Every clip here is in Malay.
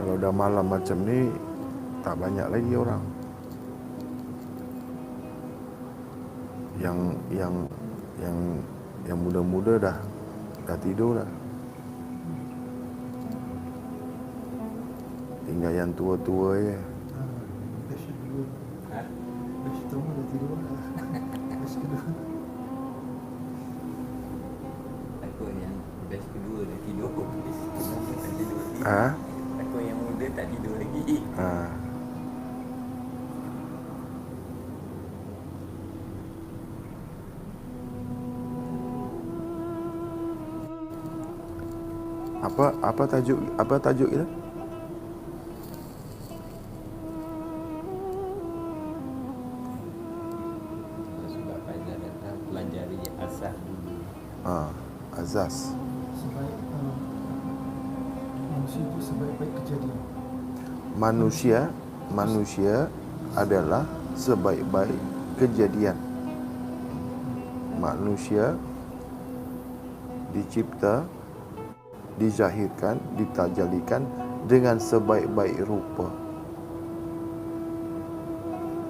Kalau dah malam macam ni, tak banyak lagi orang yang yang yang yang muda-muda dah tidur dah. Tinggal yang tua-tua je. Batch kedua. Batch pertama dah tidur lah. Batch kedua. Takut yang batch kedua dah tidur. Tak tidur lagi. Ha? Takut yang muda tak tidur lagi. Ha. Apa tajuk kita? Sebab Faizal datang pelajari asas dulu. Azas. Manusia itu sebaik-baik kejadian. Manusia adalah sebaik-baik kejadian. Manusia dicipta, dizahirkan, ditajalikan dengan sebaik-baik rupa.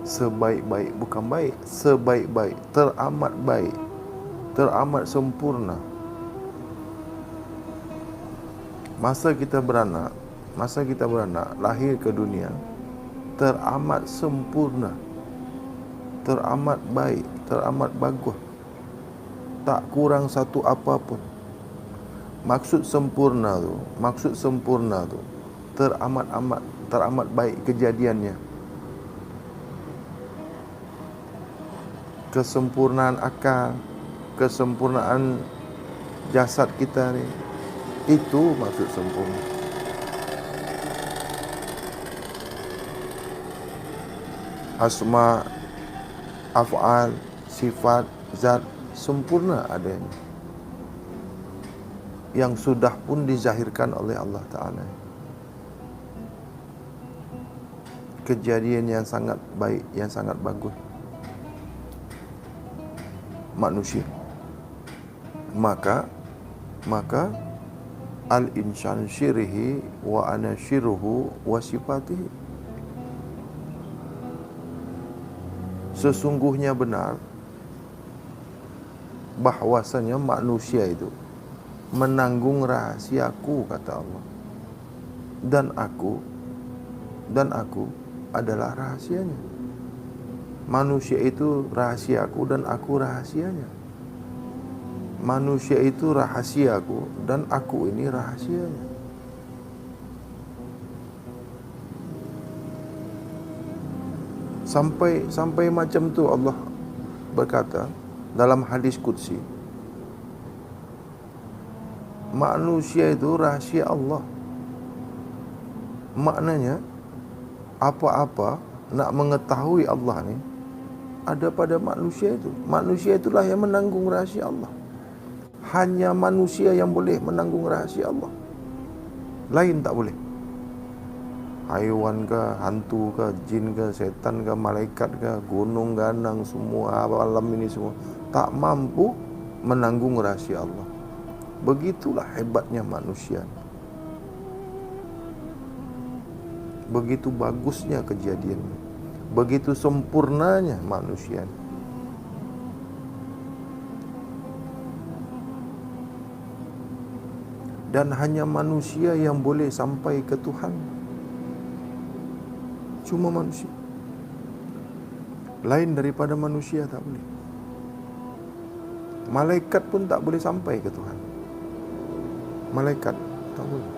Sebaik-baik, bukan baik, sebaik-baik, teramat baik, teramat sempurna. Masa kita beranak, lahir ke dunia, teramat sempurna, teramat baik, teramat bagus. Tak kurang satu apapun. Maksud sempurna tu teramat baik kejadiannya. Kesempurnaan akal, kesempurnaan jasad kita ni, itu maksud sempurna. Asma, af'al, sifat, zat sempurna adanya, yang sudah pun dizahirkan oleh Allah Ta'ala. Kejadian yang sangat baik, yang sangat bagus. Manusia. Maka al-insan syirihi wa ana syiruhu wa sifatihi. Sesungguhnya benar bahwasanya manusia itu menanggung rahasiaku, kata Allah. Dan aku adalah rahasianya. Manusia itu rahasiaku dan aku rahasianya. Manusia itu rahasiaku dan aku ini rahasianya. Sampai macam tu Allah berkata dalam hadis qudsi, manusia itu rahasia Allah. Maknanya apa-apa nak mengetahui Allah ni ada pada manusia itu. Manusia itulah yang menanggung rahasia Allah. Hanya manusia yang boleh menanggung rahasia Allah. Lain tak boleh. Haiwan ke, hantu ke, jin ke, setan ke, malaikat ke, gunung ganang, semua alam ini semua tak mampu menanggung rahasia Allah. Begitulah hebatnya manusia. Begitu bagusnya kejadian. Begitu sempurnanya manusia. Dan hanya manusia yang boleh sampai ke Tuhan. Cuma manusia. Lain daripada manusia tak boleh. Malaikat pun tak boleh sampai ke Tuhan. Malaikat tak boleh.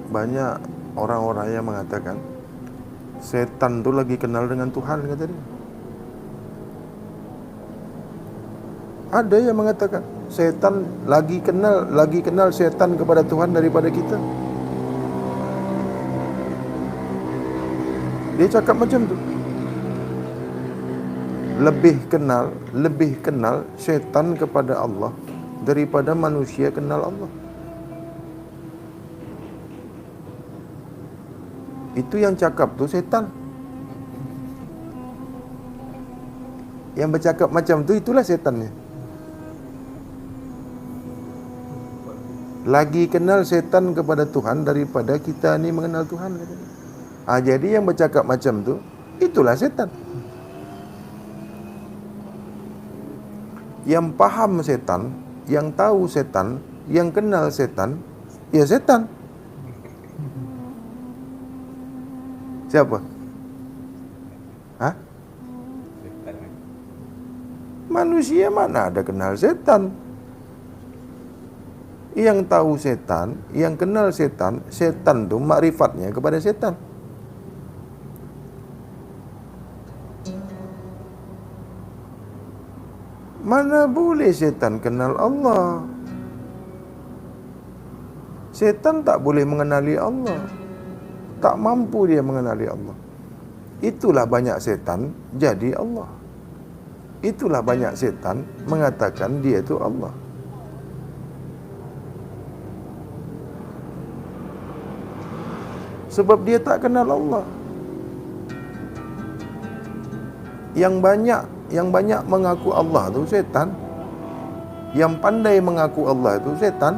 Banyak orang-orang yang mengatakan setan tu lagi kenal dengan Tuhan, kata dia. Ada yang mengatakan setan lagi kenal setan kepada Tuhan daripada kita. Dia cakap macam tu. Lebih kenal setan kepada Allah daripada manusia kenal Allah. Itu yang cakap tu setan. Yang bercakap macam tu itulah setannya. Lagi kenal setan kepada Tuhan daripada kita ni mengenal Tuhan, katanya. Jadi yang bercakap macam tu itulah setan. Yang paham setan, yang tahu setan, yang kenal setan, ya setan. Siapa? Hah? Manusia mana ada kenal setan? Yang tahu setan, yang kenal setan, setan tu makrifatnya kepada setan. Mana boleh setan kenal Allah? Setan tak boleh mengenali Allah. Tak mampu dia mengenali Allah. Itulah banyak setan jadi Allah. Itulah banyak setan mengatakan dia itu Allah. Sebab dia tak kenal Allah. Yang banyak mengaku Allah itu setan. Yang pandai mengaku Allah itu setan.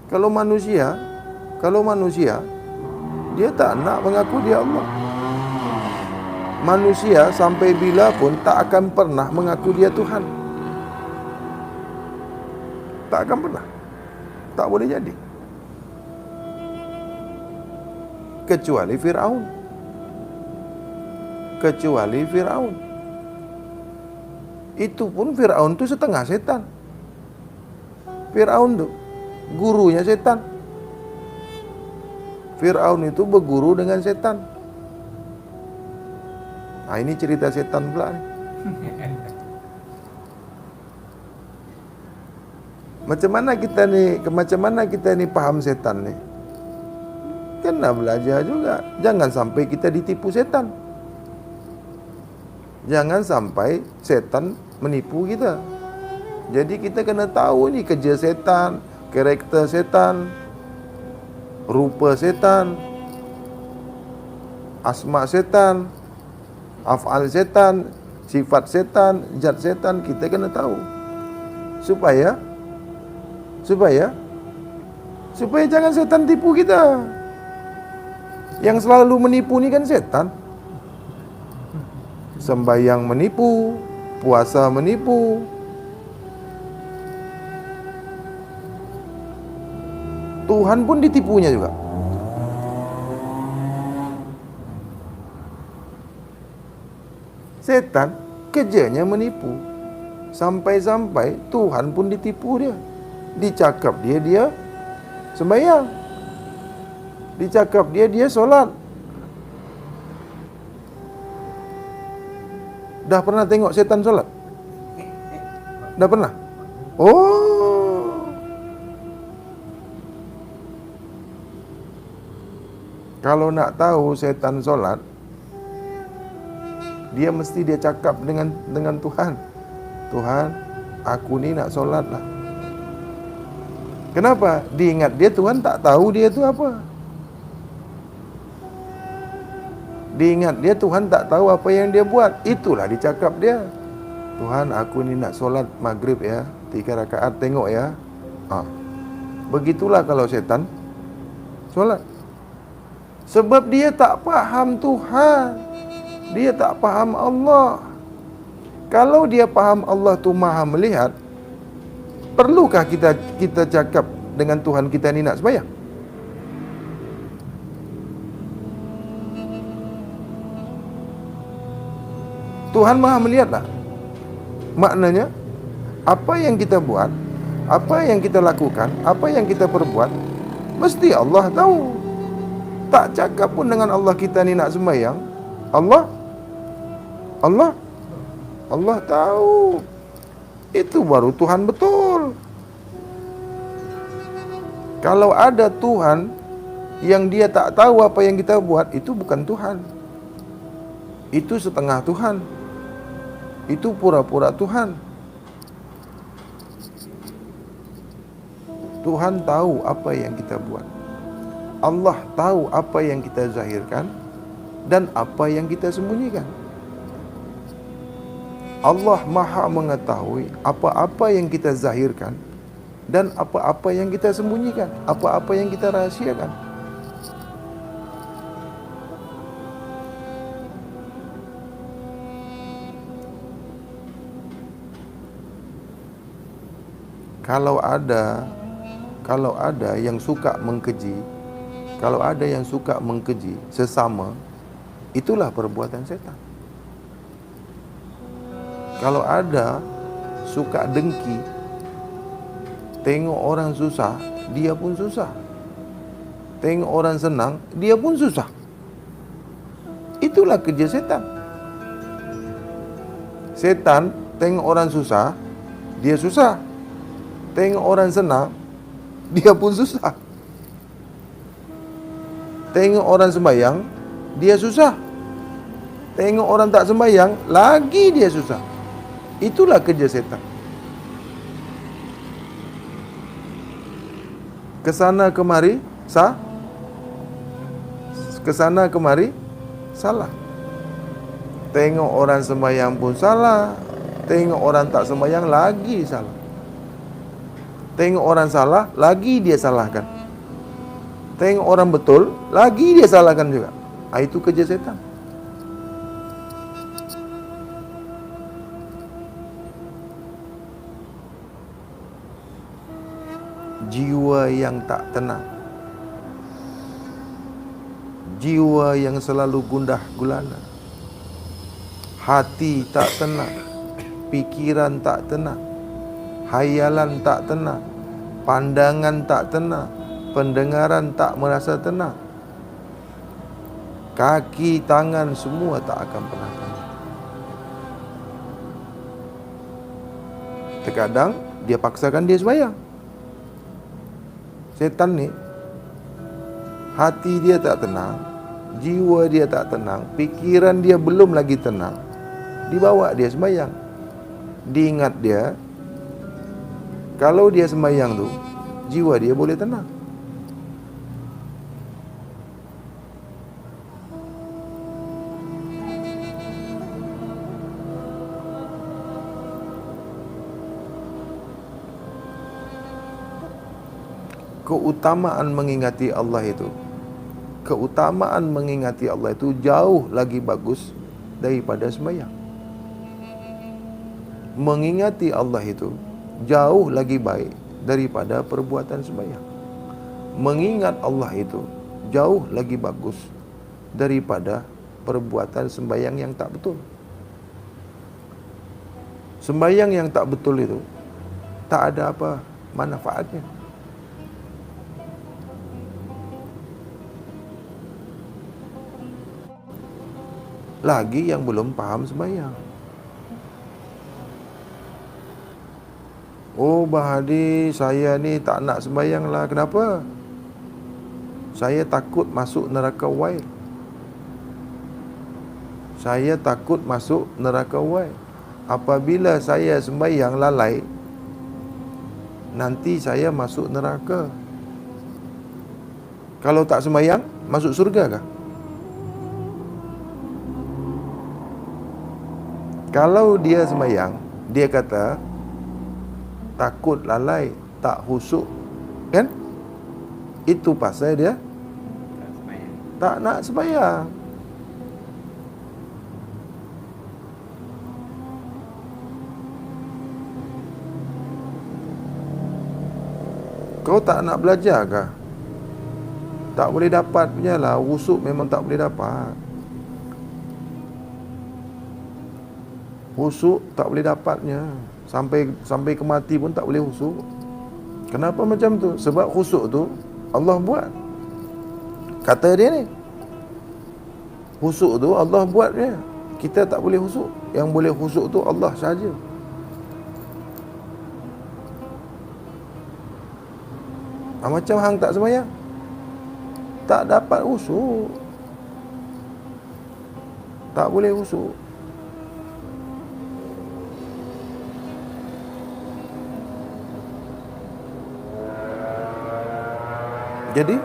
Kalau manusia dia tak nak mengaku dia Allah. Manusia sampai bila pun tak akan pernah mengaku dia Tuhan. Tak akan pernah. Tak boleh jadi. Kecuali Fir'aun. Itu pun Fir'aun tu setengah setan. Fir'aun tu gurunya setan. Fir'aun itu berguru dengan setan. Ini cerita setan pula ni. Macam mana kita ni paham setan ni? Kena belajar juga. Jangan sampai kita ditipu setan. Jangan sampai setan menipu kita. Jadi kita kena tahu ni kerja setan, karakter setan, rupa setan, asma setan, af'al setan, sifat setan, zat setan, kita kena tahu. Supaya jangan setan tipu kita. Yang selalu menipu ni kan setan. Sembahyang menipu, puasa menipu. Tuhan pun ditipunya juga. Setan kerjanya menipu. Sampai-sampai Tuhan pun ditipu dia. Dicakap dia sembahyang. Dicakap dia solat. Dah pernah tengok setan solat? Dah pernah? Oh. Kalau nak tahu setan solat, dia cakap dengan Tuhan. Tuhan, aku ni nak solat lah. Kenapa? Diingat dia Tuhan tak tahu dia tu apa. Diingat dia Tuhan tak tahu apa yang dia buat. Itulah dicakap dia. Tuhan, aku ni nak solat maghrib ya, 3 rakaat, tengok ya. Begitulah kalau setan solat. Sebab dia tak faham Tuhan. Dia tak faham Allah. Kalau dia faham Allah tu maha melihat, perlukah kita cakap dengan Tuhan kita ni nak sembahyang? Tuhan maha melihat tak? Maknanya, apa yang kita buat, apa yang kita lakukan, apa yang kita perbuat, mesti Allah tahu. Tak cakap pun dengan Allah kita ni nak sembahyang, Allah tahu. Itu baru Tuhan betul. Kalau ada Tuhan yang dia tak tahu apa yang kita buat, itu bukan Tuhan. Itu setengah Tuhan. Itu pura-pura Tuhan. Tuhan tahu apa yang kita buat. Allah tahu apa yang kita zahirkan dan apa yang kita sembunyikan. Allah Maha mengetahui apa-apa yang kita zahirkan dan apa-apa yang kita sembunyikan, apa-apa yang kita rahasiakan. Kalau ada yang suka mengkeji, kalau ada yang suka mengkeji sesama, itulah perbuatan setan. Kalau ada suka dengki, tengok orang susah, dia pun susah. Tengok orang senang, dia pun susah. Itulah kerja setan. Setan tengok orang susah, dia susah. Tengok orang senang, dia pun susah. Tengok orang sembahyang, dia susah. Tengok orang tak sembahyang, lagi dia susah. Itulah kerja setan. Kesana kemari kesana kemari salah. Tengok orang sembahyang pun salah, tengok orang tak sembahyang lagi salah. Tengok orang salah, lagi dia salahkan. Tengok orang betul, lagi dia salahkan juga. Itu kerja setan. Jiwa yang tak tenang, jiwa yang selalu gundah gulana, hati tak tenang, pikiran tak tenang, hayalan tak tenang, pandangan tak tenang, pendengaran tak merasa tenang, kaki, tangan semua tak akan pernah tenang. Terkadang dia paksakan dia sembahyang. Setan ni, hati dia tak tenang, jiwa dia tak tenang, pikiran dia belum lagi tenang, dibawa dia sembahyang. Diingat dia, kalau dia sembahyang tu, jiwa dia boleh tenang. Keutamaan mengingati Allah itu, keutamaan mengingati Allah itu jauh lagi bagus daripada sembahyang. Mengingati Allah itu jauh lagi baik daripada perbuatan sembahyang. Mengingat Allah itu jauh lagi bagus daripada perbuatan sembahyang yang tak betul. Sembahyang yang tak betul itu tak ada apa manfaatnya. Lagi yang belum faham sembahyang. Oh Bahadi, saya ni tak nak sembahyang lah. Kenapa? Saya takut masuk neraka wail. Saya takut masuk neraka wail. Apabila saya sembahyang lalai, nanti saya masuk neraka. Kalau tak sembahyang, masuk surga kah? Kalau dia sembahyang, dia kata takut lalai, tak khusyuk, kan? Itu pasal dia tak nak sembahyang. Kau tak nak belajar kah? Tak boleh dapat punya lah. Khusyuk memang tak boleh dapat. Khusyuk tak boleh dapatnya. Sampai ke mati pun tak boleh khusyuk. Kenapa macam tu? Sebab khusyuk tu Allah buat. Kata dia ni, khusyuk tu Allah buat dia. Kita tak boleh khusyuk. Yang boleh khusyuk tu Allah saja. Macam hang tak sembahyang, tak dapat khusyuk. Tak boleh khusyuk. Jadi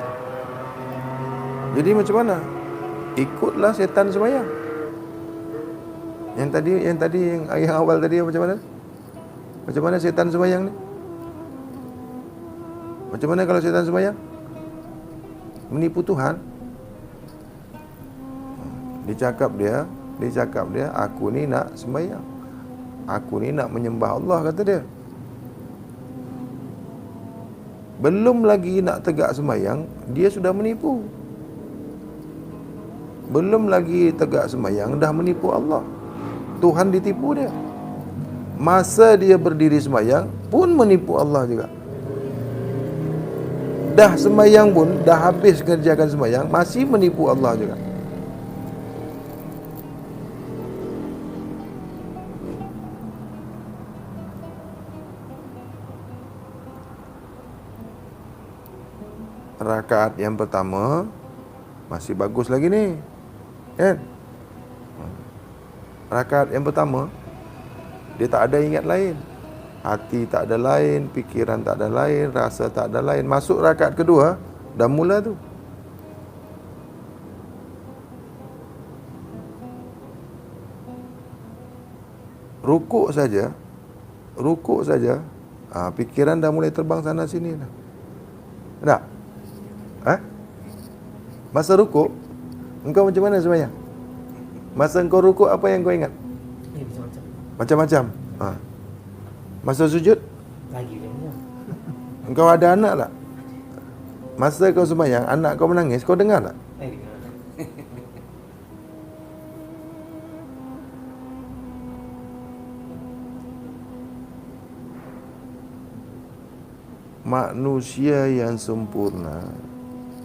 macam mana? Ikutlah setan sembahyang. Yang awal tadi macam mana? Macam mana setan sembahyang ni? Macam mana kalau setan sembahyang? Menipu Tuhan. Dia cakap dia, aku ni nak sembahyang. Aku ni nak menyembah Allah, kata dia. Belum lagi nak tegak sembahyang, dia sudah menipu. Belum lagi tegak sembahyang, dah menipu Allah. Tuhan ditipu dia. Masa dia berdiri sembahyang pun menipu Allah juga. Dah sembahyang pun, dah habis kerjakan sembahyang, masih menipu Allah juga. Rakaat yang pertama masih bagus lagi ni, kan? Rakaat yang pertama dia tak ada ingat lain, hati tak ada lain, fikiran tak ada lain, rasa tak ada lain. Masuk rakaat kedua dah mula tu. Rukuk saja, fikiran dah mulai terbang sana sini dah. Tak? Masa rukuk, engkau macam mana sembahyang? Masa engkau rukuk, apa yang kau ingat? Macam-macam. Masa sujud? Lagi macam. Engkau ada anak tak? Masa kau sembahyang, anak kau menangis, kau dengar tak? Manusia yang sempurna,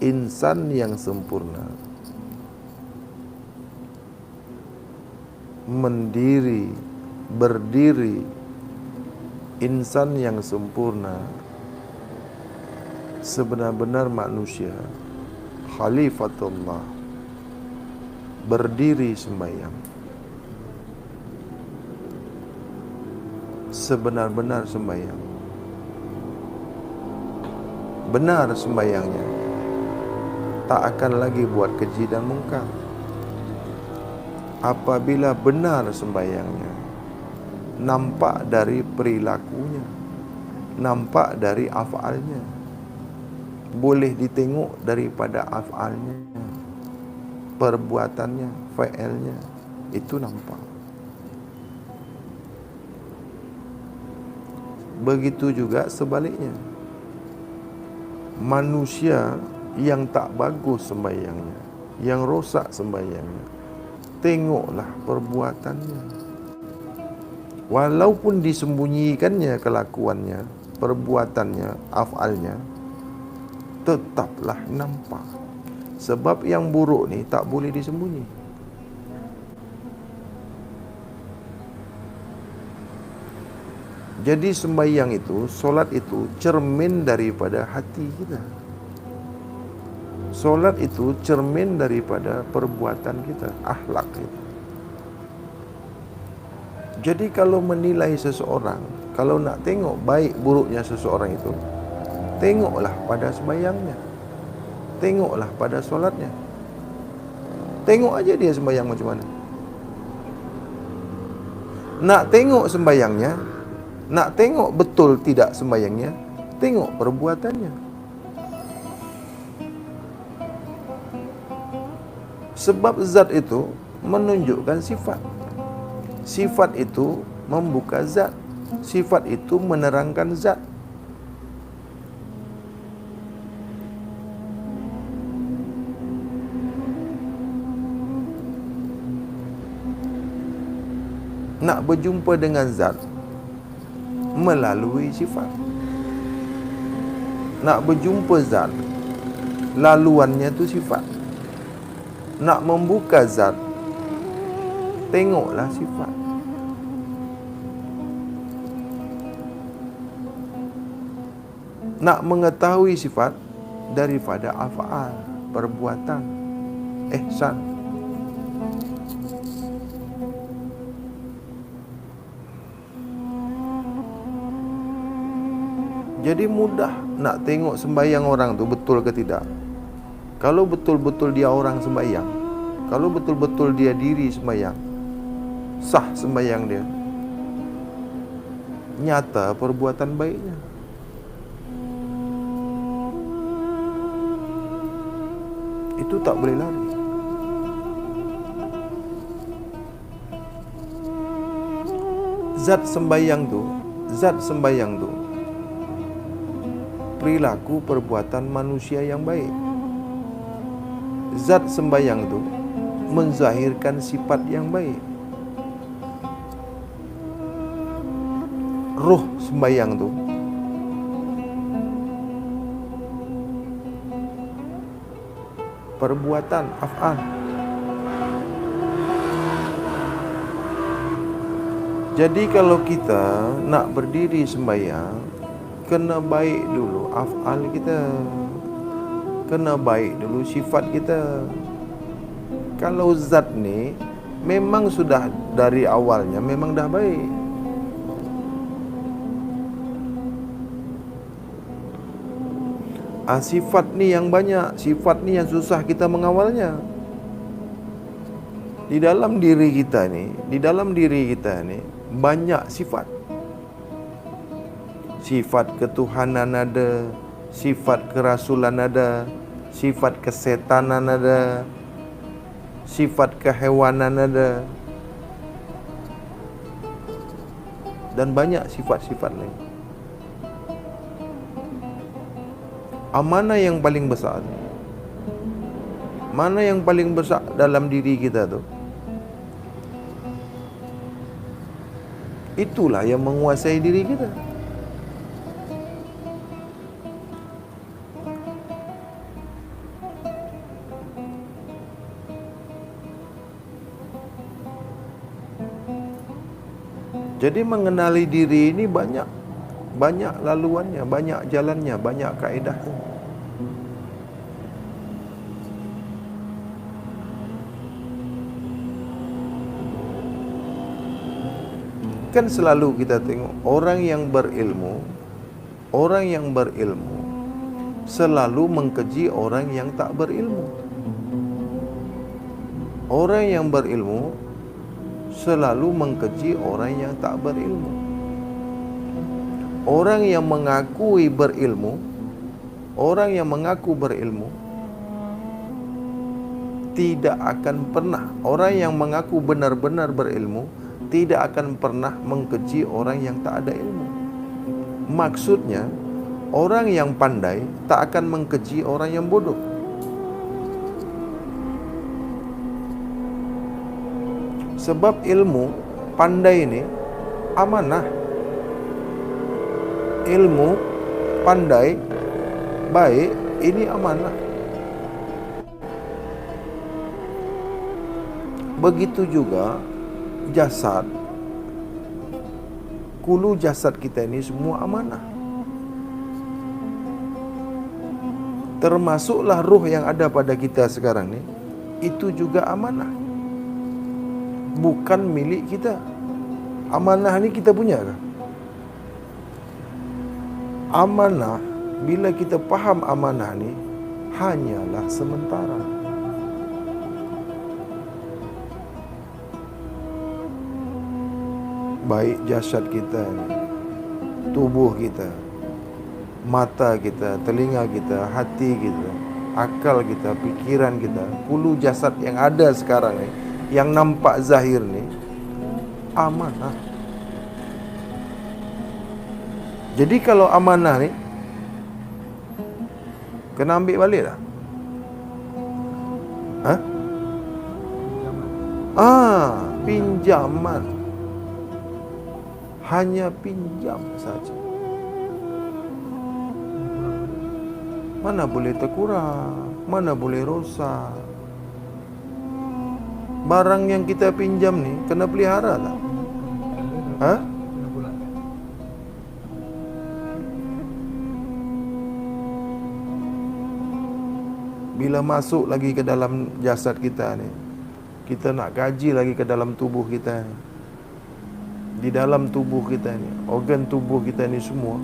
insan yang sempurna, berdiri, insan yang sempurna, sebenar-benar manusia, Khalifatullah, berdiri sembahyang, sebenar-benar sembahyang, benar sembahyangnya, tak akan lagi buat keji dan mungkar. Apabila benar sembahyangnya, nampak dari perilakunya, nampak dari af'alnya, boleh ditengok daripada af'alnya, perbuatannya, fa'ilnya, itu nampak. Begitu juga sebaliknya. Manusia yang tak bagus sembahyangnya, yang rosak sembahyangnya, tengoklah perbuatannya. Walaupun disembunyikannya kelakuannya, perbuatannya, af'alnya, tetaplah nampak. Sebab yang buruk ni tak boleh disembunyi. Jadi sembahyang itu, solat itu cermin daripada hati kita. Solat itu cermin daripada perbuatan kita, akhlak kita. Jadi kalau menilai seseorang, kalau nak tengok baik buruknya seseorang itu, tengoklah pada sembahyangnya, tengoklah pada solatnya. Tengok aja dia sembahyang macam mana. Nak tengok sembahyangnya, nak tengok betul tidak sembahyangnya, tengok perbuatannya. Sebab zat itu menunjukkan sifat. Sifat itu membuka zat. Sifat itu menerangkan zat. Nak berjumpa dengan zat melalui sifat. Nak berjumpa zat, laluannya tu sifat. Nak membuka zat, tengoklah sifat. Nak mengetahui sifat daripada af'al, perbuatan, ihsan. Jadi mudah nak tengok sembahyang orang tu betul ke tidak. Kalau betul-betul dia orang sembahyang, kalau betul-betul dia diri sembahyang, sah sembahyang dia, nyata perbuatan baiknya. Itu tak boleh lari. Zat sembahyang tu perilaku perbuatan manusia yang baik. Zat sembahyang tu menzahirkan sifat yang baik. Ruh sembahyang tu perbuatan, af'al. Jadi kalau kita nak berdiri sembahyang, kena baik dulu af'al kita, kena baik dulu sifat kita. Kalau zat ni memang sudah dari awalnya memang dah baik, sifat ni yang banyak, sifat ni yang susah kita mengawalnya. Di dalam diri kita ni banyak sifat. Sifat ketuhanan ada, sifat kerasulan ada, sifat kesetanan ada, sifat kehewanan ada, dan banyak sifat-sifat lain. Mana yang paling besar? Mana yang paling besar dalam diri kita tu? Itulah yang menguasai diri kita. Jadi mengenali diri ini banyak laluannya, banyak jalannya, banyak kaedahnya. Kan selalu kita tengok orang yang berilmu selalu mengkeji orang yang tak berilmu. Orang yang berilmu selalu mengkeji orang yang tak berilmu. Orang yang mengaku berilmu tidak akan pernah, orang yang mengaku benar-benar berilmu tidak akan pernah mengkeji orang yang tak ada ilmu. Maksudnya, orang yang pandai tak akan mengkeji orang yang bodoh. Sebab ilmu, pandai ini amanah. Ilmu, pandai, baik, ini amanah. Begitu juga jasad, kulu jasad kita ini semua amanah. Termasuklah ruh yang ada pada kita sekarang ni, itu juga amanah, bukan milik kita. Amanah ni kita punya ke? Amanah, bila kita faham amanah ni hanyalah sementara. Baik jasad kita ni, tubuh kita, mata kita, telinga kita, hati kita, akal kita, pikiran kita, kulu jasad yang ada sekarang ni, yang nampak zahir ni, amanah. Jadi kalau amanah ni kena ambil balik lah. Pinjaman. Hanya pinjam saja. Mana boleh terkurang, mana boleh rosak. Barang yang kita pinjam ni kena pelihara tak? Bila masuk lagi ke dalam jasad kita ni, kita nak kaji lagi ke dalam tubuh kita ni. Di dalam tubuh kita ni, organ tubuh kita ni semua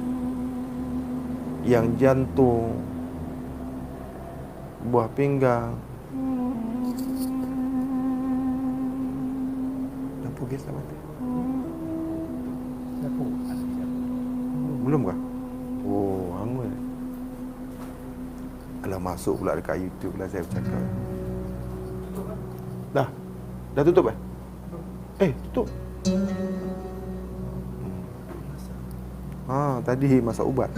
yang jantung, buah pinggang. Lampu gas dah mati. Siapa? Belum kah? Oh, hangus. Alah, masuk pula dekat YouTube lah saya bercakap. Dah tutup tutup. Tadi masak ubat.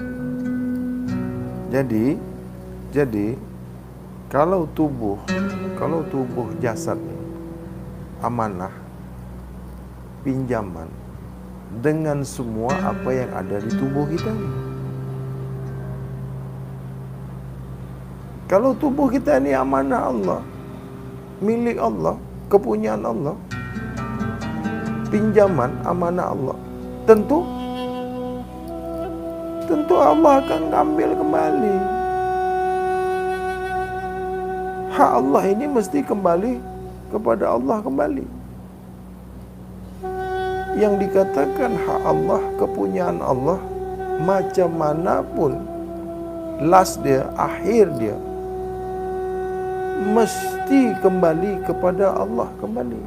Jadi kalau tubuh jasad ni amanah, pinjaman dengan semua apa yang ada di tubuh kita ni. Kalau tubuh kita ni amanah Allah, milik Allah, kepunyaan Allah, pinjaman amanah Allah, tentu Allah akan ambil kembali. Hak Allah ini mesti kembali kepada Allah kembali. Yang dikatakan hak Allah, kepunyaan Allah, macam manapun last dia, akhir dia, mesti kembali kepada Allah kembali.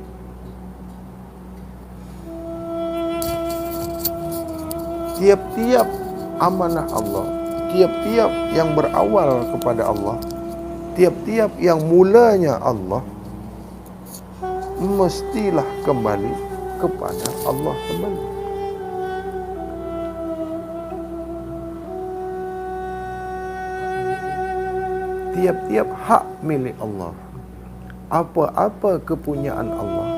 Tiap-tiap amanah Allah, tiap-tiap yang berawal kepada Allah, tiap-tiap yang mulanya Allah, mestilah kembali kepada Allah kembali. Tiap-tiap hak milik Allah, apa-apa kepunyaan Allah,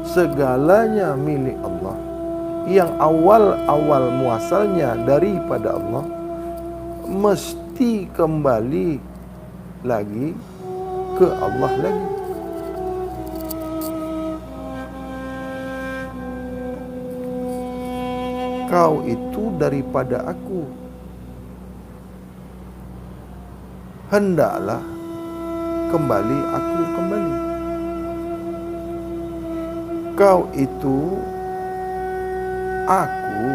segalanya milik Allah, yang awal-awal muasalnya daripada Allah, mesti kembali lagi ke Allah lagi. Kau itu daripada aku, hendaklah kembali aku kembali. Kau itu aku,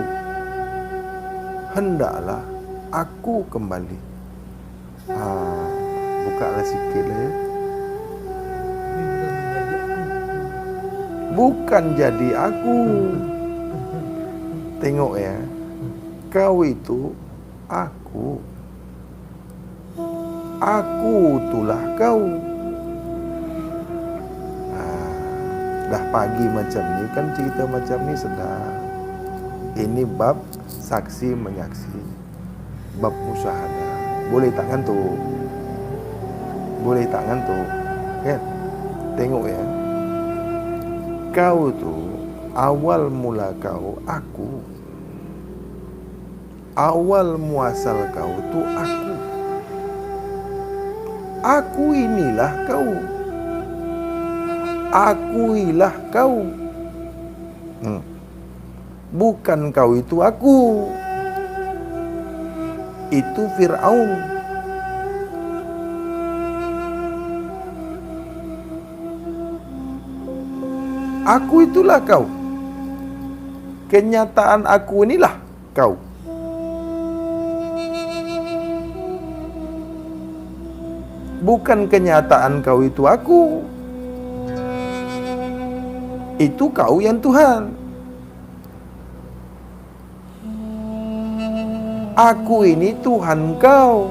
hendaklah aku kembali. Bukalah sikit lah ya. Bukan jadi aku. Tengok ya, kau itu aku, aku itulah kau. Dah pagi macam ni kan, cerita macam ni sedang. Ini bab saksi menyaksi, bab musyahadah. Boleh tak ngantuk? Boleh tak ngantuk? Kan? Tengok ya. Kau tu awal mula kau aku. Awal muasal kau tu aku. Aku inilah kau. Akuilah kau. Bukan kau itu aku. Itu Fir'aun. Aku itulah kau. Kenyataan aku inilah kau. Bukan kenyataan kau itu aku. Itu kau yang Tuhan. Aku ini Tuhan kau.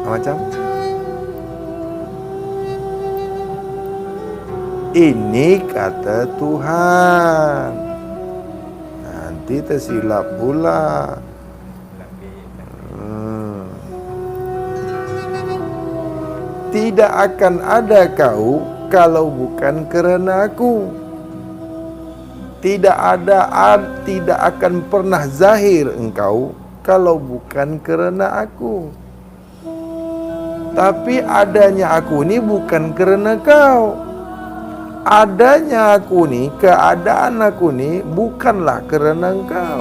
Macam ini kata Tuhan. Nanti tersilap pula. Tidak akan ada kau kalau bukan kerana aku. Tidak akan pernah zahir engkau kalau bukan kerana aku. Tapi adanya aku ni bukan kerana kau. Adanya aku ni, keadaan aku ni bukanlah kerana engkau.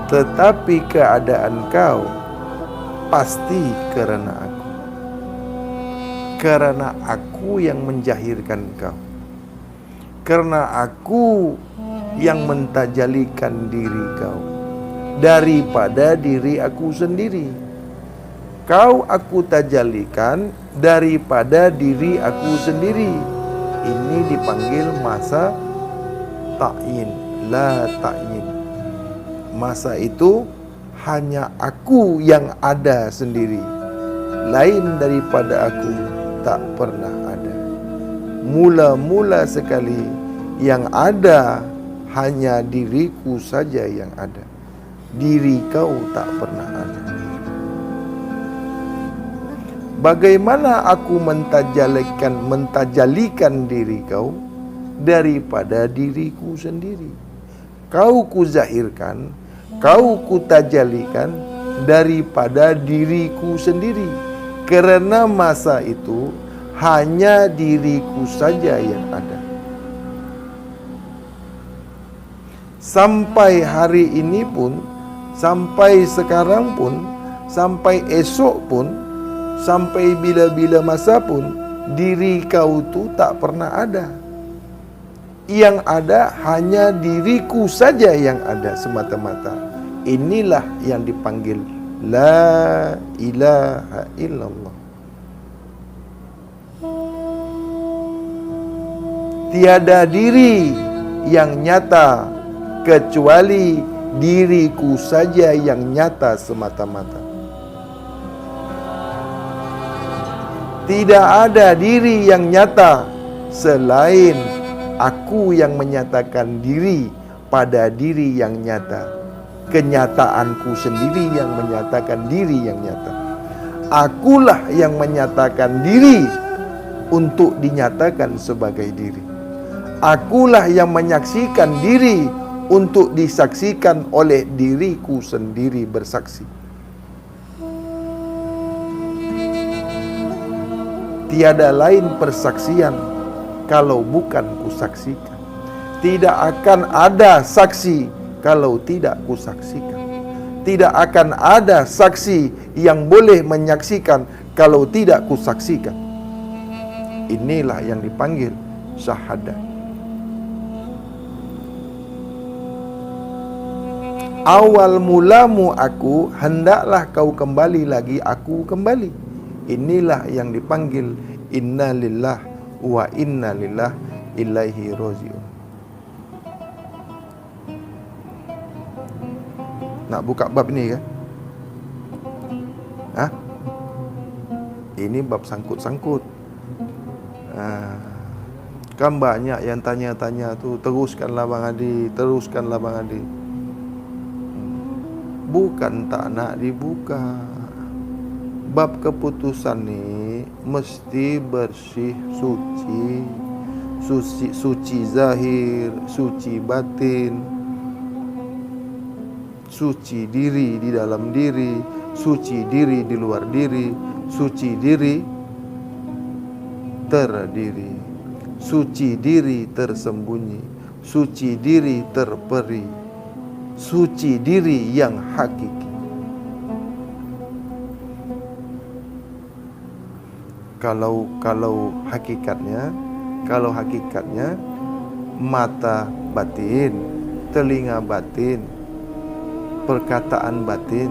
Tetapi keadaan kau pasti kerana aku. Karena aku yang menjahirkan kau. Karena aku yang mentajalikan diri kau daripada diri aku sendiri. Kau aku tajalikan daripada diri aku sendiri. Ini dipanggil masa ta'yin, la ta'yin. Masa itu hanya aku yang ada sendiri. Lain daripada aku tak pernah ada. Mula-mula sekali yang ada hanya diriku saja yang ada. Diri kau tak pernah ada. Bagaimana aku mentajalikan diri kau daripada diriku sendiri? Kau ku zahirkan, kau ku tajalikan daripada diriku sendiri. Kerana masa itu hanya diriku saja yang ada. Sampai hari ini pun, sampai sekarang pun, sampai esok pun, sampai bila-bila masa pun, diri kau tu tak pernah ada. Yang ada hanya diriku saja yang ada semata-mata. Inilah yang dipanggil La ilaha illallah. Tiada diri yang nyata kecuali diriku saja yang nyata semata-mata. Tidak ada diri yang nyata selain aku yang menyatakan diri pada diri yang nyata. Kenyataanku sendiri yang menyatakan diri yang nyata. Akulah yang menyatakan diri untuk dinyatakan sebagai diri. Akulah yang menyaksikan diri untuk disaksikan oleh diriku sendiri bersaksi. Tiada lain persaksian kalau bukan kusaksikan. Tidak akan ada saksi kalau tidak kusaksikan. Tidak akan ada saksi yang boleh menyaksikan kalau tidak kusaksikan. Inilah yang dipanggil syahadat. Awal mulamu aku, hendaklah kau kembali lagi, aku kembali. Inilah yang dipanggil inna lillah wa inna lillah ilaihi raji'un. Nak buka bab ni kan? Ini bab sangkut-sangkut. Kan banyak yang tanya-tanya tu, teruskanlah Bang Adi, teruskanlah Bang Adi. Bukan tak nak dibuka. Bab keputusan ni mesti bersih, suci. Suci zahir, suci batin. Suci diri di dalam diri, suci diri di luar diri, suci diri terdiri, suci diri tersembunyi, suci diri terperi, suci diri yang hakiki. Kalau hakikatnya mata batin, telinga batin, perkataan batin,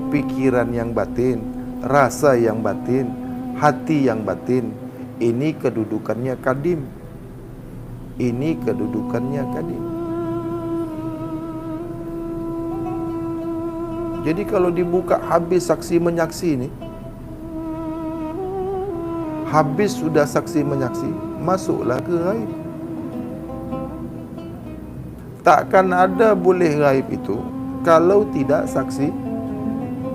pikiran yang batin, rasa yang batin, hati yang batin. Ini kedudukannya kadim. Ini kedudukannya kadim. Jadi kalau dibuka habis saksi menyaksi ni, habis sudah saksi menyaksi, masuklah ke ghaib. Takkan ada boleh ghaib itu kalau tidak saksi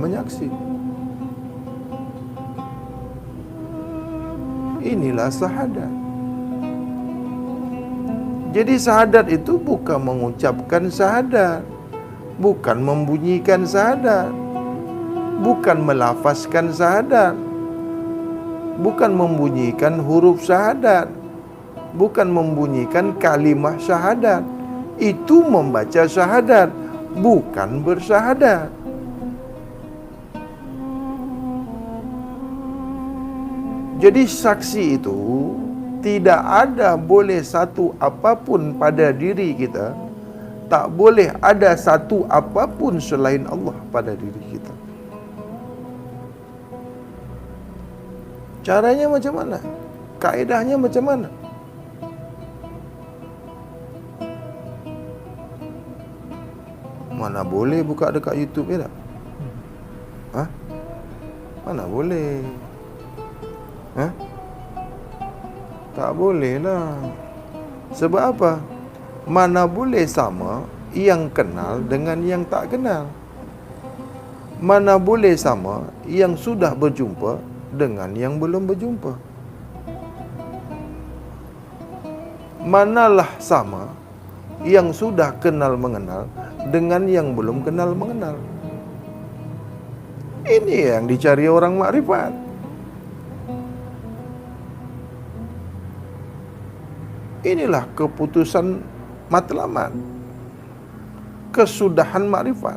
menyaksi. Inilah syahadat. Jadi syahadat itu bukan mengucapkan syahadat, bukan membunyikan syahadat, bukan melafazkan syahadat, bukan membunyikan huruf syahadat, bukan membunyikan kalimah syahadat. Itu membaca syahadat, bukan bersyahadat. Jadi saksi itu tidak ada boleh satu apapun pada diri kita, tak boleh ada satu apapun selain Allah pada diri kita. Caranya macam mana? Kaedahnya macam mana? Mana boleh buka dekat YouTube ya tak? Mana boleh? Tak boleh lah. Sebab apa? Mana boleh sama yang kenal dengan yang tak kenal. Mana boleh sama yang sudah berjumpa dengan yang belum berjumpa. Manalah sama yang sudah kenal mengenal dengan yang belum kenal mengenal. Ini yang dicari orang makrifat. Inilah keputusan matlamat, kesudahan makrifat.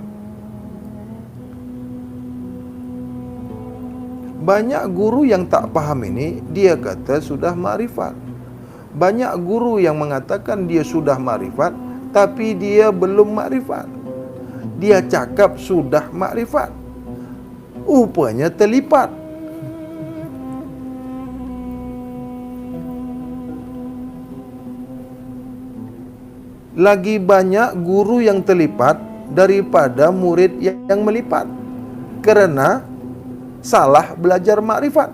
Banyak guru yang tak faham ini, dia kata sudah makrifat. Banyak guru yang mengatakan dia sudah makrifat, tapi dia belum makrifat. Dia cakap sudah makrifat, rupanya terlipat. Lagi banyak guru yang terlipat daripada murid yang melipat, kerana salah belajar makrifat.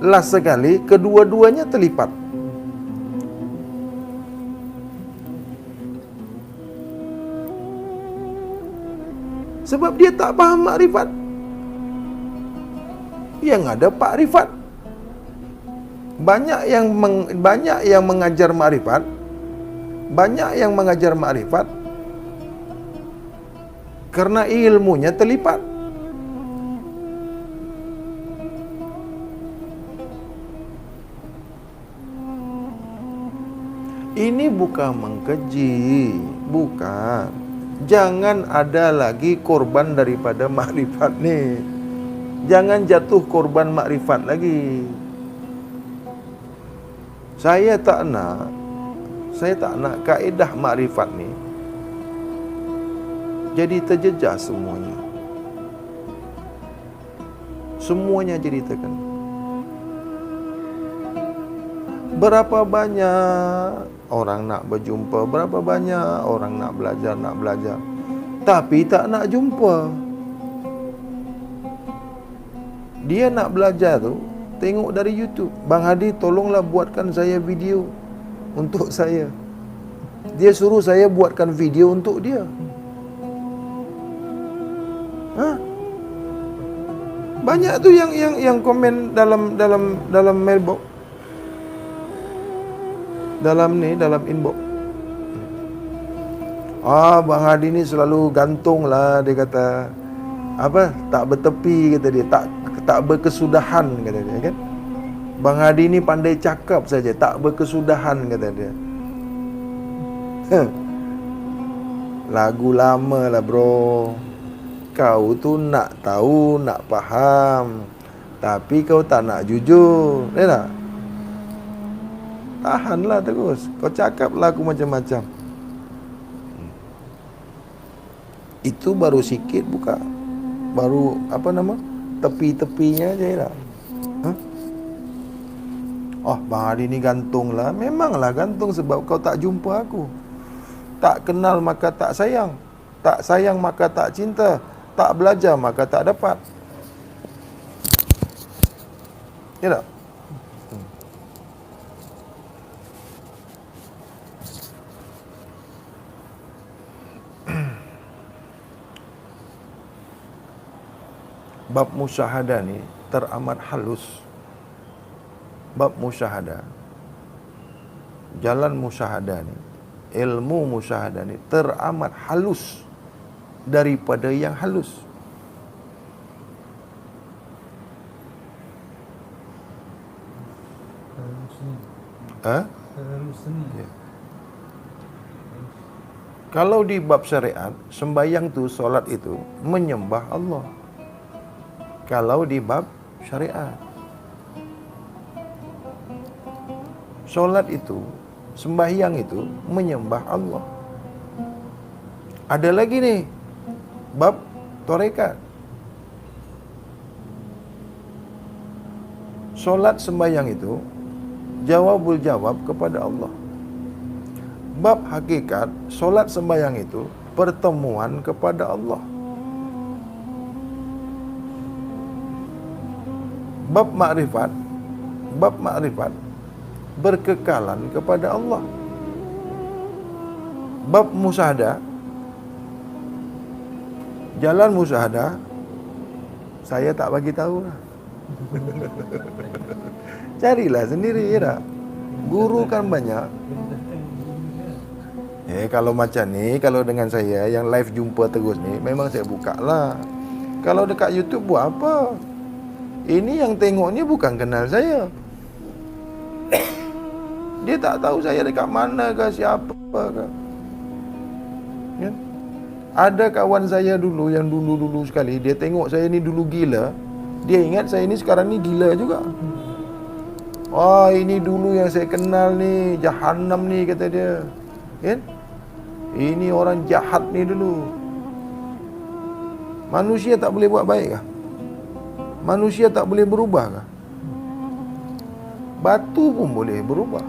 Last sekali kedua-duanya terlipat. Sebab dia tak faham makrifat. Yang ada pakrifat. Banyak yang mengajar makrifat, banyak yang mengajar makrifat kerana ilmunya terlipat. Ini bukan mengkeji, bukan. Jangan ada lagi korban daripada makrifat ni. Jangan jatuh korban makrifat lagi. Saya tak nak kaedah makrifat ni jadi terjejas semuanya. Semuanya jadi terkena. Berapa banyak orang nak berjumpa, berapa banyak orang nak belajar, tapi tak nak jumpa. Dia nak belajar tu tengok dari YouTube. Bang Hadi, tolonglah buatkan saya video untuk saya. Dia suruh saya buatkan video untuk dia. Banyak tu yang komen dalam mailbox. Dalam inbox. Bang Hadi ni selalu gantung lah, dia kata. Tak bertepi, kata dia. Tak berkesudahan, kata dia kan. Bang Hadi ni pandai cakap saja, tak berkesudahan, kata dia. Lagu lama lah bro. Kau tu nak tahu, nak faham, tapi kau tak nak jujur, ya tak? Tahanlah terus. Kau cakap lagu macam-macam. Itu baru sikit buka. Baru tepi-tepinya je lah. Bang Hadi ni gantung lah. Memanglah gantung sebab kau tak jumpa aku. Tak kenal maka tak sayang. Tak sayang maka tak cinta. Tak belajar maka tak dapat. Ya tak? Bab musyahadah ni teramat halus. Bab musyahadah, jalan musyahadah ni, ilmu musyahadah ni teramat halus daripada yang halus. Ya. Kalau di bab syariat, sembahyang tu, solat itu menyembah Allah. Kalau di bab syariat, Solat itu, sembahyang itu menyembah Allah. Ada lagi nih bab tarekat. Solat sembahyang itu jawabul jawab kepada Allah. Bab hakikat, solat sembahyang itu pertemuan kepada Allah. Bab makrifat berkekalan kepada Allah. Bab musyahadah, jalan musyahadah, saya tak bagi tahu lah. Carilah sendiri ya. Guru kan banyak. Kalau macam ni, kalau dengan saya yang live jumpa terus ni, memang saya buka lah. Kalau dekat YouTube buat apa? Ini yang tengok ni bukan kenal saya. Dia tak tahu saya dekat mana ke, siapa ke. Ya? Ada kawan saya dulu yang dulu sekali, dia tengok saya ni dulu gila. Dia ingat saya ni sekarang ni gila juga. Wah, ini dulu yang saya kenal ni, Jahannam ni, kata dia. Kan? Ini orang jahat ni dulu. Manusia tak boleh buat baik kah? Manusia tak boleh berubah kah? Batu pun boleh berubah.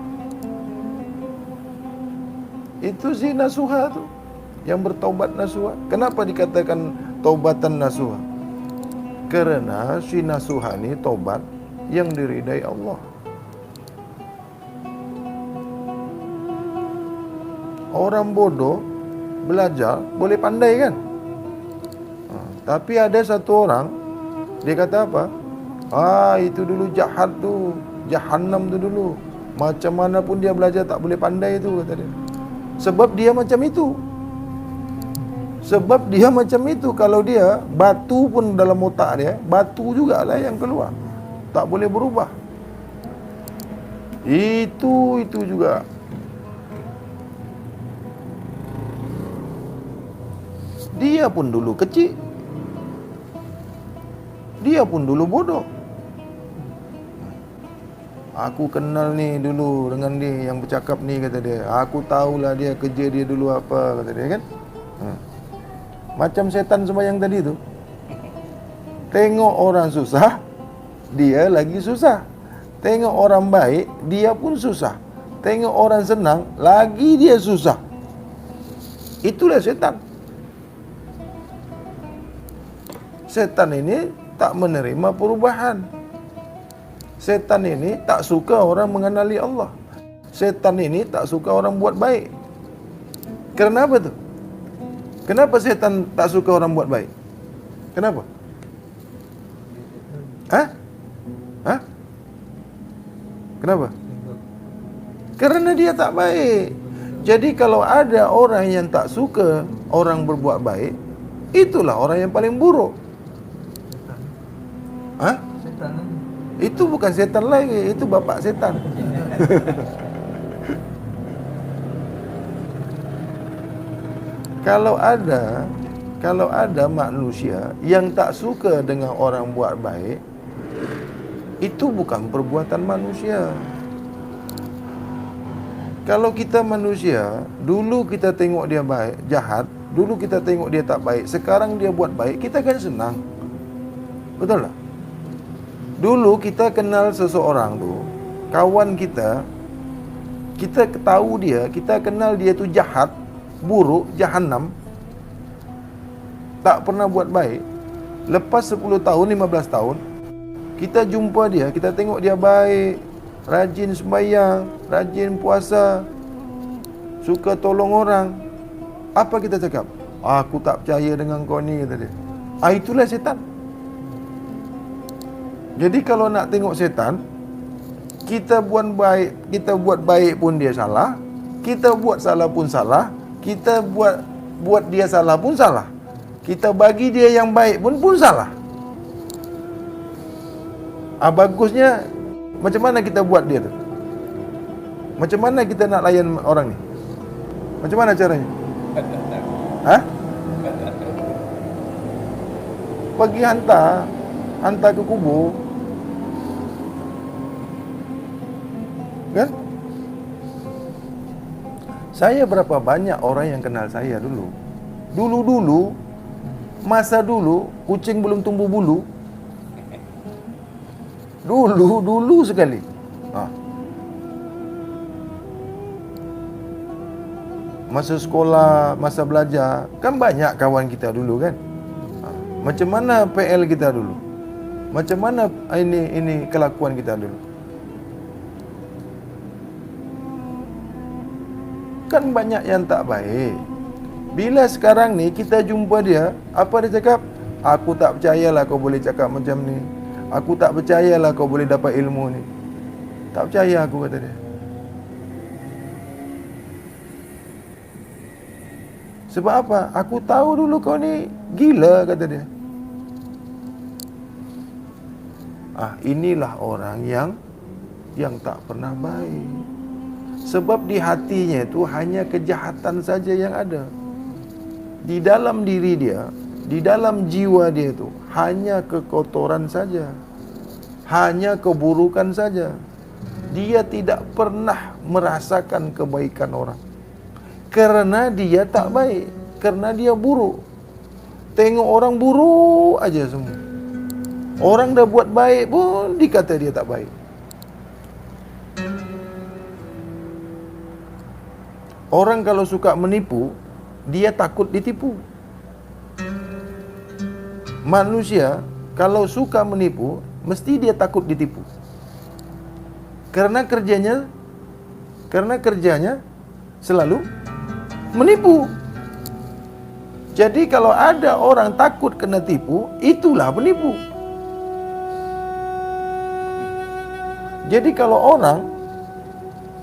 Itu si nasuha tu, yang bertaubat nasuha. Kenapa dikatakan taubatan nasuha? Kerana si nasuha ni taubat yang diridai Allah. Orang bodoh belajar boleh pandai kan? Tapi ada satu orang, dia kata apa? Itu dulu jahat tu, Jahannam tu dulu. Macam mana pun dia belajar tak boleh pandai tu, kata dia. Sebab dia macam itu. Sebab dia macam itu. Kalau dia, batu pun dalam otak dia, batu jugalah yang keluar. Tak boleh berubah. Itu juga. Dia pun dulu kecil. Dia pun dulu bodoh. Aku kenal ni dulu dengan dia yang bercakap ni, kata dia. Aku tahulah dia kerja dia dulu apa, kata dia kan. Macam setan sembahyang tadi tu. Tengok orang susah, dia lagi susah. Tengok orang baik, dia pun susah. Tengok orang senang, lagi dia susah. Itulah setan. Setan ini tak menerima perubahan. Setan ini tak suka orang mengenali Allah. Setan ini tak suka orang buat baik. Kenapa tu? Kenapa setan tak suka orang buat baik? Kenapa? Hah? Kenapa? Kerana dia tak baik. Jadi kalau ada orang yang tak suka orang berbuat baik, itulah orang yang paling buruk. Setan. Itu bukan setan lagi, itu bapak setan. Kalau ada manusia yang tak suka dengan orang buat baik, itu bukan perbuatan manusia. Kalau kita manusia, dulu kita tengok dia baik, jahat, dulu kita tengok dia tak baik, sekarang dia buat baik, kita kan senang. Betul tak? Dulu kita kenal seseorang tu, kawan kita tahu dia, kita kenal dia tu jahat, buruk, Jahannam, tak pernah buat baik. Lepas 10 tahun, 15 tahun, kita jumpa dia, kita tengok dia baik, rajin sembahyang, rajin puasa, suka tolong orang. Apa kita cakap? Aku tak percaya dengan kau ni, kata dia. Itulah setan. Jadi kalau nak tengok setan, kita buat baik pun dia salah, kita buat salah pun salah, kita buat dia salah pun salah, kita bagi dia yang baik pun salah. Bagusnya macam mana kita buat dia tu? Macam mana kita nak layan orang ni? Macam mana caranya? Pergi hantar ke kubur. Kan? Saya berapa banyak orang yang kenal saya dulu. Dulu-dulu, masa dulu, kucing belum tumbuh bulu. Dulu sekali. Masa sekolah, masa belajar, kan banyak kawan kita dulu kan. Macam mana PL kita dulu? Macam mana ini kelakuan kita dulu? Kan banyak yang tak baik. Bila sekarang ni kita jumpa dia, apa dia cakap? Aku tak percayalah kau boleh cakap macam ni. Aku tak percayalah kau boleh dapat ilmu ni. Tak percaya aku, kata dia. Sebab apa? Aku tahu dulu kau ni gila, kata dia. Inilah orang yang tak pernah baik. Sebab di hatinya itu hanya kejahatan saja yang ada. Di dalam diri dia, di dalam jiwa dia itu hanya kekotoran saja. Hanya keburukan saja. Dia tidak pernah merasakan kebaikan orang. Kerana dia tak baik, kerana dia buruk. Tengok orang buruk aja semua. Orang dah buat baik pun dikata dia tak baik. Orang kalau suka menipu, dia takut ditipu. Manusia kalau suka menipu, mesti dia takut ditipu. Kerana kerjanya selalu menipu. Jadi kalau ada orang takut kena tipu, itulah penipu. Jadi kalau orang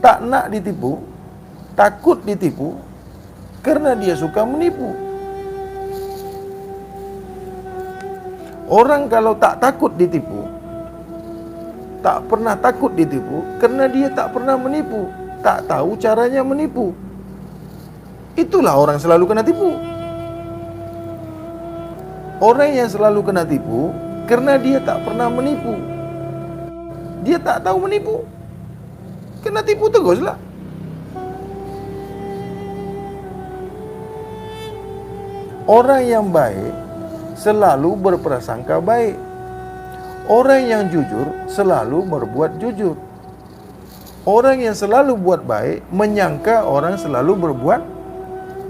tak nak ditipu, takut ditipu, kerana dia suka menipu. Orang kalau tak takut ditipu, tak pernah takut ditipu, kerana dia tak pernah menipu, tak tahu caranya menipu. Itulah orang selalu kena tipu. Orang yang selalu kena tipu kerana dia tak pernah menipu. Dia tak tahu menipu, kena tipu teruslah. Orang yang baik selalu berprasangka baik. Orang yang jujur selalu berbuat jujur. Orang yang selalu buat baik menyangka orang selalu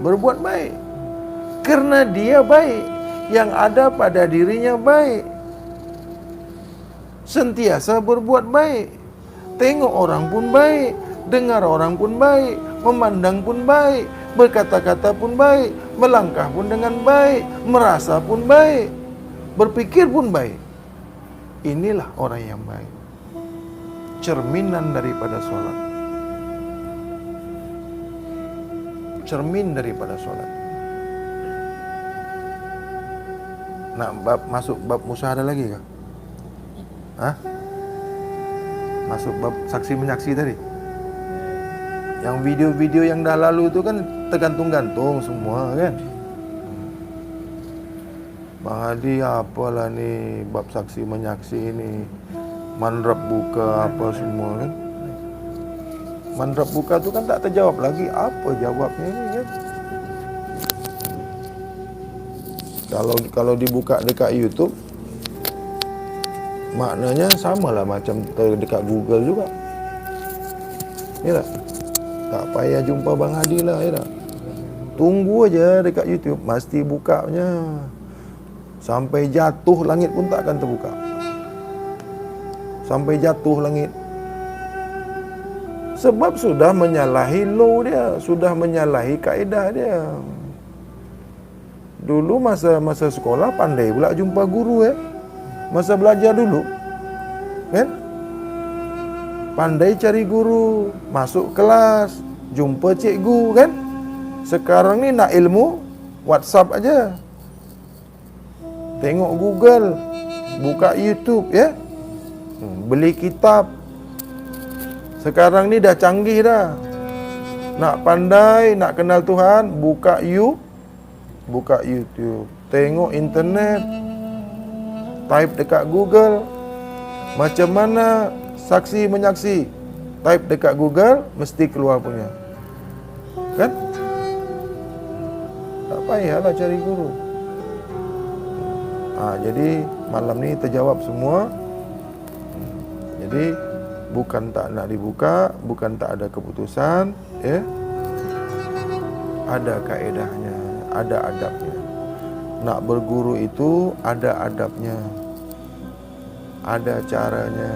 berbuat baik. Kerana dia baik, yang ada pada dirinya baik. Sentiasa berbuat baik. Tengok orang pun baik, dengar orang pun baik, memandang pun baik, berkata-kata pun baik, melangkah pun dengan baik, merasa pun baik, berpikir pun baik. Inilah orang yang baik. Cerminan daripada solat. Cermin daripada solat. Nak masuk bab musyahadah lagi ke? Masuk bab saksi menyaksi tadi. Yang video-video yang dah lalu tu kan tergantung-gantung semua kan. Bang Hadi apalah ni bab saksi menyaksi ni, manrab buka apa semua kan. Manrab buka tu kan tak terjawab lagi, apa jawabnya ni kan. Kalau dibuka dekat YouTube, maknanya samalah macam dekat Google juga. Ya tak? Tak payah jumpa Bang Hadi lah, ya tak? Tunggu aja dekat YouTube, mesti bukanya. Sampai jatuh langit pun tak akan terbuka. Sampai jatuh langit. Sebab sudah menyalahi law dia, sudah menyalahi kaedah dia. Dulu masa sekolah pandai pula jumpa guru ya. Masa belajar dulu kan, pandai cari guru, masuk kelas, jumpa cikgu kan. Sekarang ni nak ilmu, WhatsApp aja, tengok Google, buka YouTube ya, beli kitab. Sekarang ni dah canggih dah. Nak pandai, nak kenal Tuhan, buka YouTube, tengok internet, type dekat Google. Macam mana saksi menyaksi, type dekat Google, mesti keluar punya. Kan? Tak payahlah cari guru. Jadi malam ni terjawab semua. Jadi bukan tak nak dibuka, bukan tak ada keputusan, ya. Ada kaedahnya, ada adabnya. Nak berguru itu ada adabnya, ada caranya.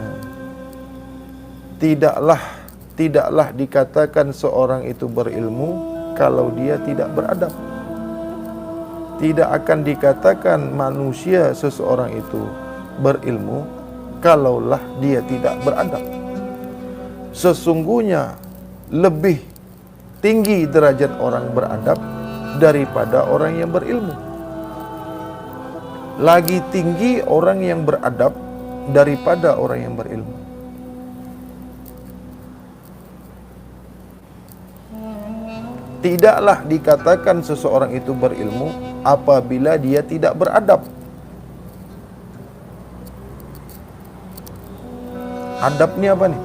Tidaklah dikatakan seorang itu berilmu kalau dia tidak beradab. Tidak akan dikatakan manusia seseorang itu berilmu kalaulah dia tidak beradab. Sesungguhnya lebih tinggi derajat orang beradab daripada orang yang berilmu. Lagi tinggi orang yang beradab daripada orang yang berilmu. Tidaklah dikatakan seseorang itu berilmu apabila dia tidak beradab. Adab ni apa ni?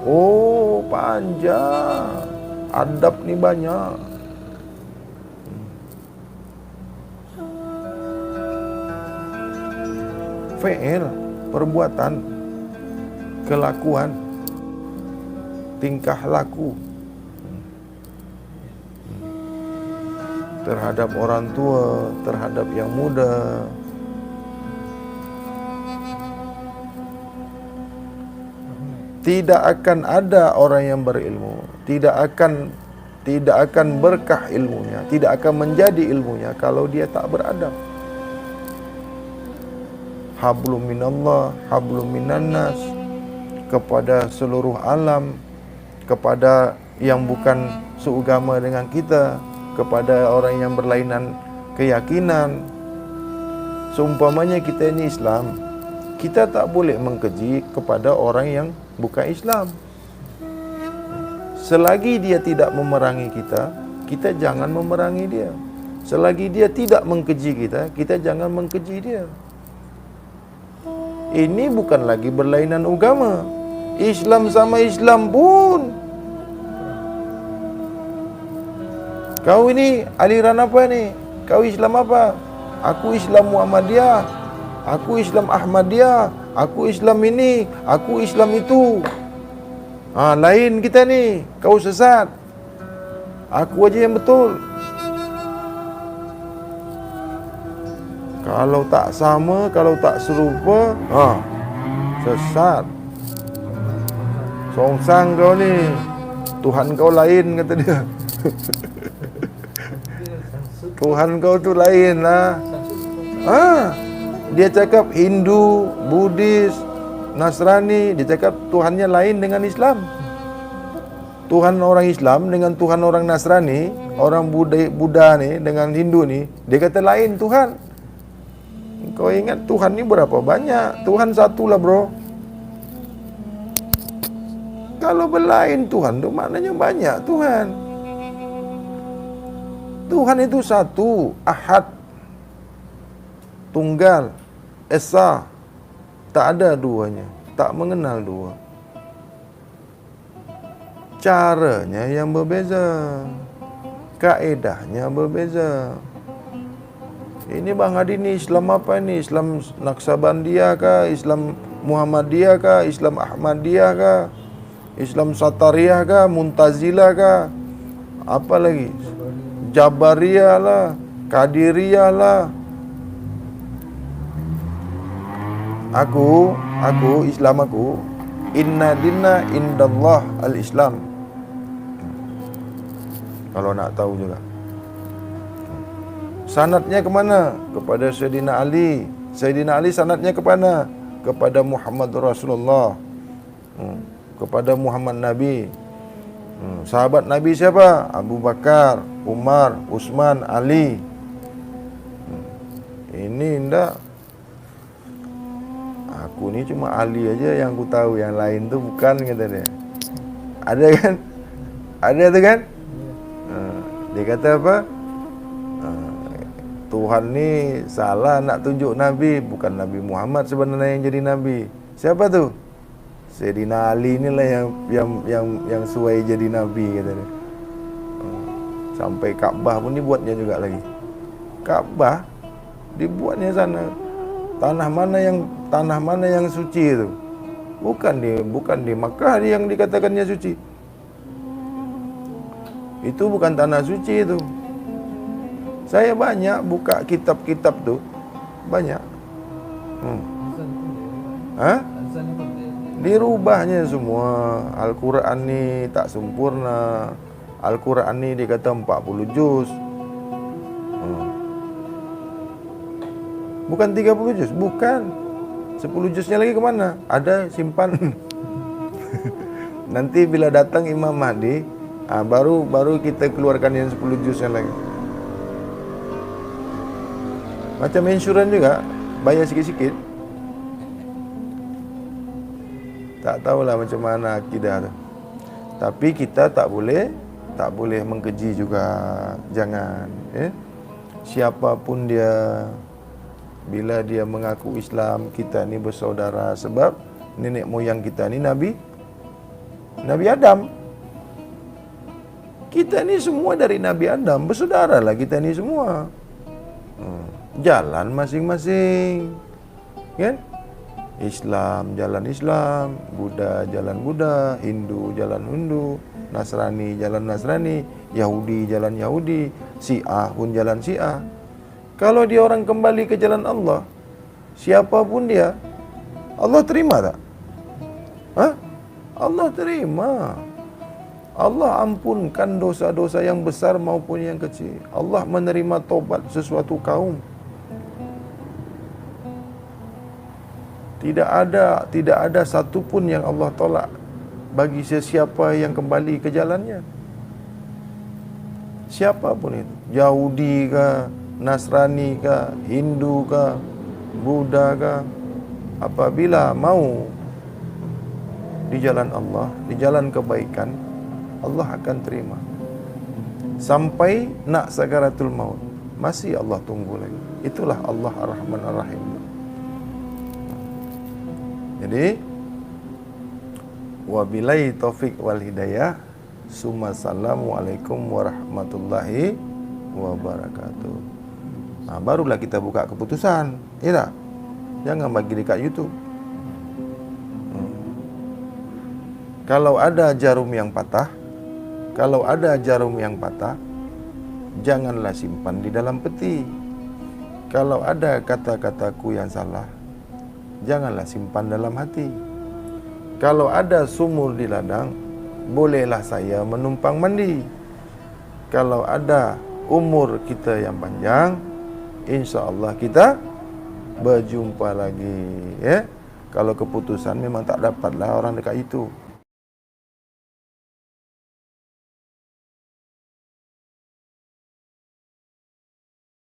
Oh, panjang. Adab ni banyak. Fi'il, perbuatan, kelakuan, tingkah laku terhadap orang tua, terhadap yang muda. Tidak akan ada orang yang berilmu, tidak akan berkah ilmunya, tidak akan menjadi ilmunya kalau dia tak beradab. Hablum minallah, hablum minannas, kepada seluruh alam, kepada yang bukan seagama dengan kita, kepada orang yang berlainan keyakinan. Seumpamanya kita ini Islam, kita tak boleh mengkeji kepada orang yang bukan Islam. Selagi dia tidak memerangi kita, kita jangan memerangi dia. Selagi dia tidak mengkeji kita, kita jangan mengkeji dia. Ini bukan lagi berlainan agama. Islam sama Islam pun. Kau ini aliran apa ni? Kau Islam apa? Aku Islam Muhammadiyah. Aku Islam Ahmadiyah. Aku Islam ini. Aku Islam itu. Lain kita ni. Kau sesat. Aku aja yang betul. Kalau tak sama, kalau tak serupa, sesat. Songsang kau ni. Tuhan kau lain, kata dia. Tuhan kau tu lain lah. Dia cakap Hindu, Buddhis, Nasrani. Dia cakap Tuhannya lain dengan Islam. Tuhan orang Islam dengan Tuhan orang Nasrani, orang Buddha ni dengan Hindu ni, dia kata lain Tuhan. Kau ingat Tuhan ni berapa banyak? Tuhan satu lah bro. Kalau berlain Tuhan tu maknanya banyak Tuhan. Tuhan itu satu, ahad, tunggal, esa. Tak ada duanya, tak mengenal dua. Caranya yang berbeza, kaedahnya berbeza. Ini Bang Hadi ni Islam apa ni? Islam Naksabandiyah kah? Islam Muhammadiyah kah? Islam Ahmadiyah kah? Islam Satariyah kah? Muntazilah kah? Apa lagi? Jabariyah lah, Qadiriyah lah. Aku Islam aku, inna dinna indallah al-Islam. Kalau nak tahu juga. Sanadnya ke mana? Kepada Sayyidina Ali. Sayyidina Ali sanadnya ke mana? Kepada Muhammad Rasulullah. Kepada Muhammad Nabi. Sahabat Nabi siapa? Abu Bakar, Umar, Utsman, Ali. Ini enggak. Aku ni cuma Ali aja yang aku tahu, yang lain tu bukan, kata dia. Ada kan? Ada tu kan? Dia kata apa? Tuhan ni salah nak tunjuk Nabi. Bukan Nabi Muhammad sebenarnya yang jadi Nabi. Siapa tu? Sayyidina Ali inilah yang suai jadi nabi kata dia. Sampai Kaabah pun dibuatnya juga lagi. Kaabah dibuatnya sana. Tanah mana yang suci itu? Bukan di Makkah yang dikatakannya suci. Itu bukan tanah suci itu. Saya banyak buka kitab-kitab tuh, banyak. Hah? Dirubahnya semua. Al-Quran ni tak sempurna. Al-Quran ni dikata 40 juz. Bukan 30 juz, bukan. 10 juznya lagi kemana? Ada simpan. Nanti bila datang Imam Mahdi, baru kita keluarkan yang 10 juznya lagi. Macam insurans juga, bayar sikit-sikit. Tak tahulah macam mana akidah tu. Tapi kita tak boleh mengkeji juga. Jangan, siapapun dia, bila dia mengaku Islam, kita ni bersaudara sebab nenek moyang kita ni Nabi Adam. Kita ni semua dari Nabi Adam, bersaudara lah kita ni semua. Jalan masing-masing, kan? Islam jalan Islam, Buddha jalan Buddha, Hindu jalan Hindu, Nasrani jalan Nasrani, Yahudi jalan Yahudi, Syiah pun jalan Syiah. Kalau dia orang kembali ke jalan Allah, siapapun dia, Allah terima tak? Allah terima. Allah ampunkan dosa-dosa yang besar maupun yang kecil. Allah menerima taubat sesuatu kaum. Tidak ada satu pun yang Allah tolak bagi sesiapa yang kembali ke jalannya. Siapapun itu, Yahudi ke, Nasrani ke, Hindu ke, Buddha ke, apabila mau di jalan Allah, di jalan kebaikan, Allah akan terima. Sampai nak sakaratul maut, masih Allah tunggu lagi. Itulah Allah Ar-Rahman Ar-Rahim. Jadi, wabillahi taufik wal hidayah. Assalamualaikum warahmatullahi wabarakatuh. Barulah kita buka keputusan, ya tak? Jangan bagi dekat YouTube. Kalau ada jarum yang patah, janganlah simpan di dalam peti. Kalau ada kata-kataku yang salah, janganlah simpan dalam hati. Kalau ada sumur di ladang, bolehlah saya menumpang mandi. Kalau ada umur kita yang panjang, insya-Allah kita berjumpa lagi, ya. Kalau keputusan memang tak dapatlah orang dekat itu.